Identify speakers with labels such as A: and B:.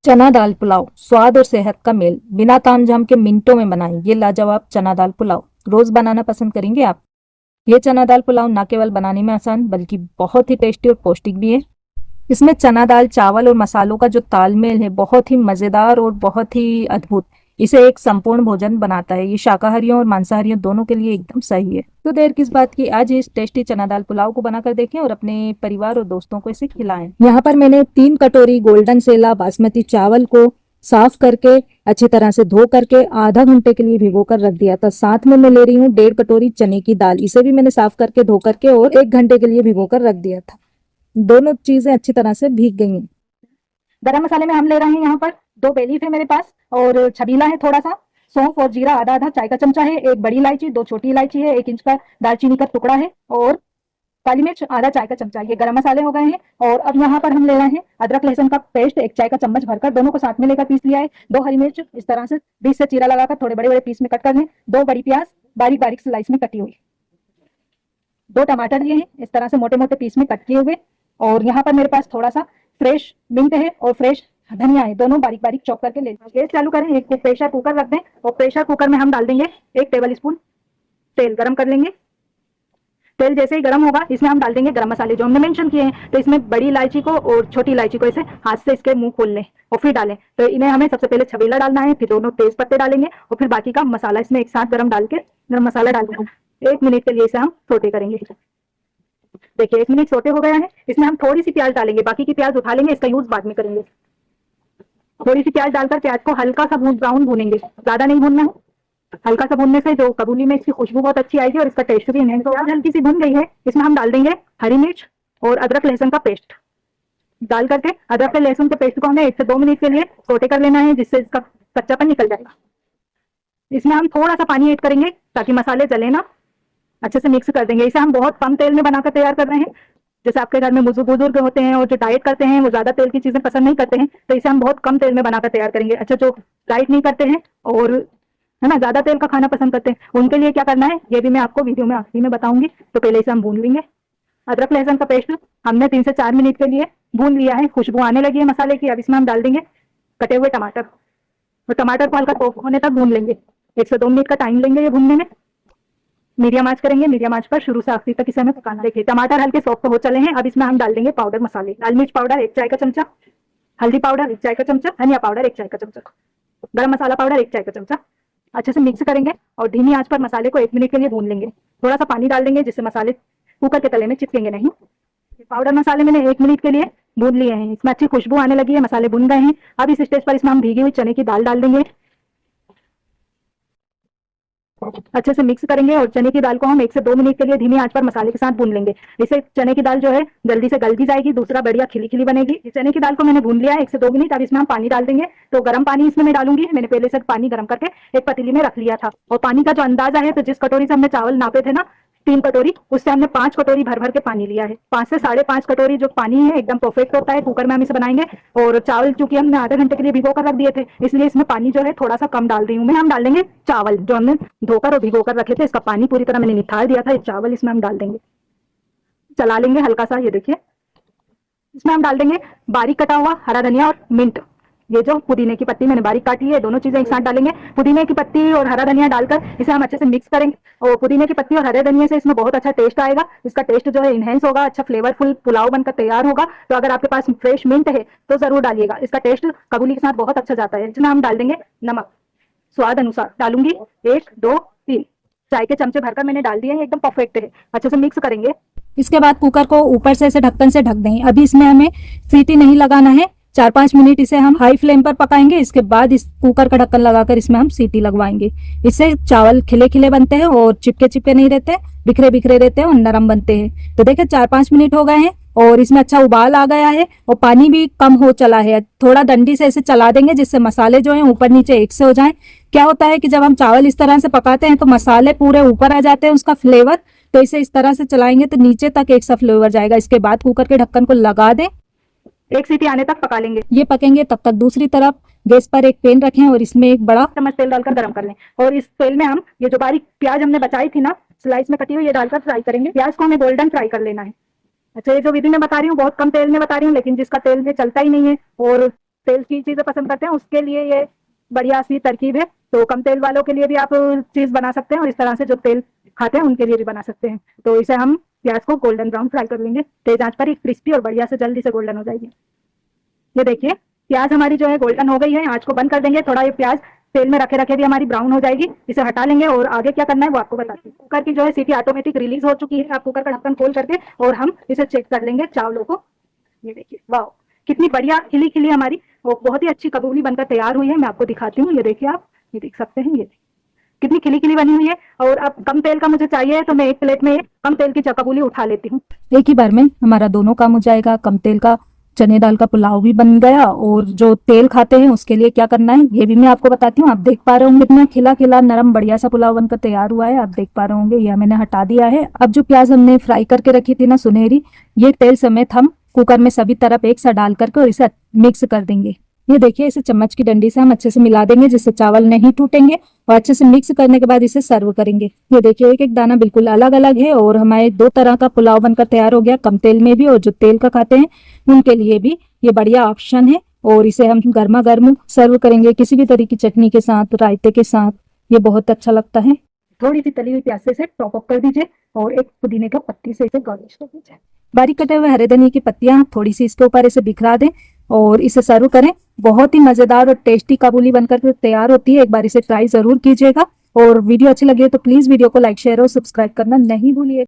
A: चना दाल पुलाव स्वाद और सेहत का मेल बिना तामझाम के मिनटों में बनाएं ये लाजवाब चना दाल पुलाव। रोज बनाना पसंद करेंगे आप? ये चना दाल पुलाव न केवल बनाने में आसान बल्कि बहुत ही टेस्टी और पौष्टिक भी है। इसमें चना दाल, चावल और मसालों का जो तालमेल है बहुत ही मजेदार और बहुत ही अद्भुत इसे एक संपूर्ण भोजन बनाता है। ये शाकाहारियों और मांसाहारियों दोनों के लिए एकदम सही है। तो देर किस बात की, आज इस टेस्टी चना दाल पुलाव को बनाकर देखें और अपने परिवार और दोस्तों को इसे खिलाएं। यहाँ पर मैंने 3 कटोरी गोल्डन सेला बासमती चावल को साफ करके अच्छी तरह से धो करके आधा घंटे के लिए भिगो कर रख दिया था। साथ में मैं ले रही हूँ 1.5 कटोरी चने की दाल, इसे भी मैंने साफ करके धो करके और 1 घंटे के लिए भिगो कर रख दिया था। दोनों चीजें अच्छी तरह से भीग गई हैं। गरम मसाले में हम ले रहे हैं यहाँ पर 2 bay लीफ है मेरे पास, और छबीला है थोड़ा सा, सौंफ और जीरा आधा आधा चाय का चमचा है, 1 बड़ी इलायची, 2 छोटी इलायची है, 1 इंच का दालचीनी का टुकड़ा है, और काली मिर्च आधा चाय का चमचा। ये गरम मसाले हो गए हैं। और अब यहाँ पर हम ले रहे हैं अदरक लहसुन का पेस्ट, 1 चाय का चम्मच भरकर दोनों को साथ में लेकर पीस लिया है। 2 हरी मिर्च इस तरह से बीच से चीरा लगाकर थोड़े बड़े बड़े पीस में कट कर लें। 2 बड़ी प्याज बारीक बारीक स्लाइस में कटी हुई। 2 टमाटर लिए हैं इस तरह से मोटे मोटे पीस में कट किए हुए। और यहाँ पर मेरे पास थोड़ा सा फ्रेश मिंट है और फ्रेश धनिया है, दोनों बारीक बारीक चॉप करके ले लीजिए। गैस चालू करें, एक प्रेशर कुकर रख दें और प्रेशर कुकर में हम डाल देंगे 1 टेबल स्पून तेल। गरम कर लेंगे। तेल जैसे ही गर्म होगा इसमें हम डाल देंगे गरम मसाले जो हमने मेंशन किए हैं। तो इसमें बड़ी इलायची को और छोटी इलायची को ऐसे हाथ से इसके मुंह खोल लें और फिर डालें। तो इन्हें हमें सबसे पहले छबीला डालना है, फिर दोनों तेज पत्ते डालेंगे और फिर बाकी का मसाला इसमें एक साथ गरम डाल के गरम मसाला डाल देंगे। 1 मिनट के लिए इसे हम सोटे करेंगे। देखिए 1 मिनट सोटे हो गया है। इसमें हम थोड़ी सी प्याज डालेंगे, बाकी की प्याज उठा लेंगे, इसका यूज बाद में करेंगे। थोड़ी सी प्याज डालकर प्याज को हल्का सा ब्राउन भूनेंगे, ज्यादा नहीं भूनना है। हल्का सा भूनने से जो कबूली में इसकी खुशबू बहुत अच्छी आएगी और इसका टेस्ट भी इनहेंस होगा। हल्की सी भून गई है, इसमें हम डाल देंगे हरी मिर्च और अदरक लहसुन का पेस्ट। डाल करके अदरक लहसुन के पेस्ट को हमें 1 से 2 मिनट के लिए सोटे कर लेना है, जिससे इसका कच्चापन निकल जाएगा। इसमें हम थोड़ा सा पानी ऐड करेंगे ताकि मसाले जले ना। अच्छे से मिक्स कर देंगे। इसे हम बहुत कम तेल में बनाकर तैयार कर रहे हैं। जैसे आपके घर में बुजुर्ग होते हैं और जो डाइट करते हैं वो ज्यादा तेल की चीजें पसंद नहीं करते हैं, तो इसे हम बहुत कम तेल में बनाकर तैयार करेंगे। अच्छा, जो डाइट नहीं करते हैं और है ना ज्यादा तेल का खाना पसंद करते हैं, उनके लिए क्या करना है ये भी मैं आपको वीडियो में आखिरी में बताऊंगी। तो पहले इसे हम भून लेंगे। अदरक लहसुन का पेस्ट हमने 3 से 4 मिनट के लिए भून लिया है। खुशबू आने लगी है मसाले की। अब इसमें हम डाल देंगे कटे हुए टमाटर और टमाटर को हल्का सॉफ्ट होने तक भून लेंगे। 1 से 2 मिनट का टाइम लेंगे ये भूनने में। मीडियम आंच करेंगे, मीडियम आंच पर शुरू से आखिरी तक इसे हमें पकाना। देखिए टमाटर हल्के सॉफ्ट हो चले हैं। अब इसमें हम डाल देंगे पाउडर मसाले। लाल मिर्च पाउडर 1 चाय का चमचा, हल्दी पाउडर 1 चाय का चमचा, धनिया पाउडर 1 चाय का चमचा, गरम मसाला पाउडर 1 चाय का चमचा। अच्छे से मिक्स करेंगे और धीमी आंच पर मसाले को 1 मिनट के लिए भून लेंगे। थोड़ा सा पानी डाल देंगे जिससे मसाले कुकर के तले में चिपकेंगे नहीं। पाउडर मसाले मैंने 1 मिनट के लिए भून लिए हैं। इसमें अच्छी खुशबू आने लगी है, मसाले भून गए हैं। अब इस स्टेज पर इसमें हम भीगी हुई चने की दाल डाल देंगे। अच्छे से मिक्स करेंगे और चने की दाल को हम 1 से 2 मिनट के लिए धीमी आंच पर मसाले के साथ भून लेंगे। इससे चने की दाल जो है जल्दी से गल भी जाएगी, दूसरा बढ़िया खिली खिली बनेगी। चने की दाल को मैंने भून लिया है 1 से 2 मिनट। अब इसमें हम पानी डाल देंगे। तो गर्म पानी इसमें मैं डालूंगी। मैंने पहले से पानी गर्म करके एक पतीली में रख लिया था। और पानी का जो अंदाजा है, तो जिस कटोरी से हमने चावल नापे थे ना 3 कटोरी, उससे हमने 5 कटोरी भर भर के पानी लिया है। 5 से 5.5 कटोरी जो पानी है एकदम परफेक्ट होता है। कुकर में हम इसे बनाएंगे। और चावल चूंकि हमने आधे घंटे के लिए भिगो कर रख दिए थे, इसलिए इसमें पानी जो है थोड़ा सा कम डाल रही हूँ मैं। हम डाल देंगे चावल जो हमने धोकर और भिगो कर रखे थे, इसका पानी पूरी तरह मैंने निथार दिया था। ये चावल इसमें हम डाल देंगे, चला लेंगे हल्का सा। ये देखिए इसमें हम डाल देंगे बारीक कटा हुआ हरा धनिया और मिंट। ये जो पुदीने की पत्ती मैंने बारीक काटी है, दोनों चीजें एक साथ डालेंगे। पुदीने की पत्ती और हरा धनिया डालकर इसे हम अच्छे से मिक्स करेंगे। और पुदीने की पत्ती और हरे धनिया से इसमें बहुत अच्छा टेस्ट आएगा। इसका टेस्ट जो है इनहेंस होगा, अच्छा फ्लेवरफुल पुलाव बनकर तैयार होगा। तो अगर आपके पास फ्रेश मिंट है तो जरूर डालिएगा, इसका टेस्ट कबूली के साथ बहुत अच्छा जाता है। इसमें हम डाल देंगे नमक स्वाद अनुसार। डालूंगी 1 2 3 चाय के चमचे भरकर मैंने डाल दिए हैं, एकदम परफेक्ट है। अच्छे से मिक्स करेंगे। इसके बाद कुकर को ऊपर से ऐसे ढक्कन से ढक दें। अभी इसमें हमें सीटी नहीं लगाना है। 4-5 मिनट इसे हम हाई फ्लेम पर पकाएंगे। इसके बाद इस कुकर का ढक्कन लगाकर इसमें हम सीटी लगवाएंगे। इससे चावल खिले खिले बनते हैं और चिपके चिपके नहीं रहते, बिखरे बिखरे रहते हैं और नरम बनते हैं। तो देखिए 4-5 मिनट हो गए हैं और इसमें अच्छा उबाल आ गया है और पानी भी कम हो चला है। थोड़ा डंडी से ऐसे चला देंगे जिससे मसाले जो हैं ऊपर नीचे एक से हो जाएं। क्या होता है कि जब हम चावल इस तरह से पकाते हैं तो मसाले पूरे ऊपर आ जाते हैं, उसका फ्लेवर। तो इसे इस तरह से चलाएंगे तो नीचे तक एक सा फ्लेवर जाएगा। इसके बाद कुकर के ढक्कन को लगा दें, 1 सीटी आने तक पका लेंगे। ये पकेंगे तब तक दूसरी तरफ गैस पर एक पैन रखें और इसमें 1 बड़ा चम्मच तेल डालकर गरम कर लें। और इस तेल में हम ये जो बारीक प्याज हमने बचाई थी ना स्लाइस में कटी हुई, ये डालकर फ्राई करेंगे। प्याज को हमें गोल्डन फ्राई कर लेना है। अच्छा, ये जो विधि मैं बता रही हूँ बहुत कम तेल में बता रही हूँ, लेकिन जिसका तेल में चलता ही नहीं है और तेल की चीजें पसंद करते हैं उसके लिए ये बढ़िया सी तरकीब है। तो कम तेल वालों के लिए भी आप चीज बना सकते हैं और इस तरह से जो तेल खाते हैं उनके लिए भी बना सकते हैं। तो इसे हम प्याज को गोल्डन ब्राउन फ्राई कर लेंगे तेज आंच पर, क्रिस्पी और बढ़िया से जल्दी से गोल्डन हो जाएगी। ये देखिए प्याज हमारी जो है गोल्डन हो गई है। आंच को बंद कर देंगे, थोड़ा ये प्याज तेल में रखे रखे भी हमारी ब्राउन हो जाएगी। इसे हटा लेंगे और आगे क्या करना है वो आपको बताती हूँ। कुकर की जो है सीटी ऑटोमेटिक रिलीज हो चुकी है। आप कुकर का ढक्कन खोल करके और हम इसे चेक कर लेंगे चावलों को। ये देखिए वाह कितनी बढ़िया खिली खिली हमारी वो बहुत ही अच्छी कबूली बनकर तैयार हुई है। मैं आपको दिखाती हूँ। ये देखिए आप ये देख सकते हैं, ये कितनी खिली खिली बनी हुई है। और अब कम तेल का मुझे चाहिए तो मैं एक प्लेट में कम तेल की कबूली उठा लेती हूँ।
B: एक ही बार में हमारा दोनों काम हो जाएगा। कम तेल का चने दाल का पुलाव भी बन गया और जो तेल खाते हैं उसके लिए क्या करना है ये भी मैं आपको बताती हूँ। आप देख पा रहे होंगे कितना खिला खिला नरम बढ़िया सा पुलाव बनकर तैयार हुआ है। आप देख पा रहे होंगे यह मैंने हटा दिया है। अब जो प्याज हमने फ्राई करके रखी थी ना सुनहरी, ये तेल समेत हम कुकर में सभी तरफ एक साथ डाल करके और इसे मिक्स कर देंगे। ये देखिए इसे चम्मच की डंडी से हम अच्छे से मिला देंगे जिससे चावल नहीं टूटेंगे और अच्छे से मिक्स करने के बाद इसे सर्व करेंगे। ये देखिए एक एक दाना बिल्कुल अलग अलग है और हमारे दो तरह का पुलाव बनकर तैयार हो गया, कम तेल में भी और जो तेल का खाते हैं उनके लिए भी ये बढ़िया ऑप्शन है। और इसे हम गर्मा गर्म सर्व करेंगे किसी भी तरह की चटनी के साथ, रायते के साथ, ये बहुत अच्छा लगता है।
A: थोड़ी सी तली हुई प्याज से टॉप अप कर दीजिए और एक पुदीने का पत्ती से इसे गार्निश कर दीजिए।
B: बारीक कटे हुए हरे धनिया की पत्तियां थोड़ी सी इसके ऊपर इसे बिखरा दें और इसे सर्व करें। बहुत ही मजेदार और टेस्टी काबुली बनकर तैयार होती है। एक बार इसे ट्राई जरूर कीजिएगा और वीडियो अच्छी लगी तो प्लीज वीडियो को लाइक शेयर और सब्सक्राइब करना नहीं भूलिए।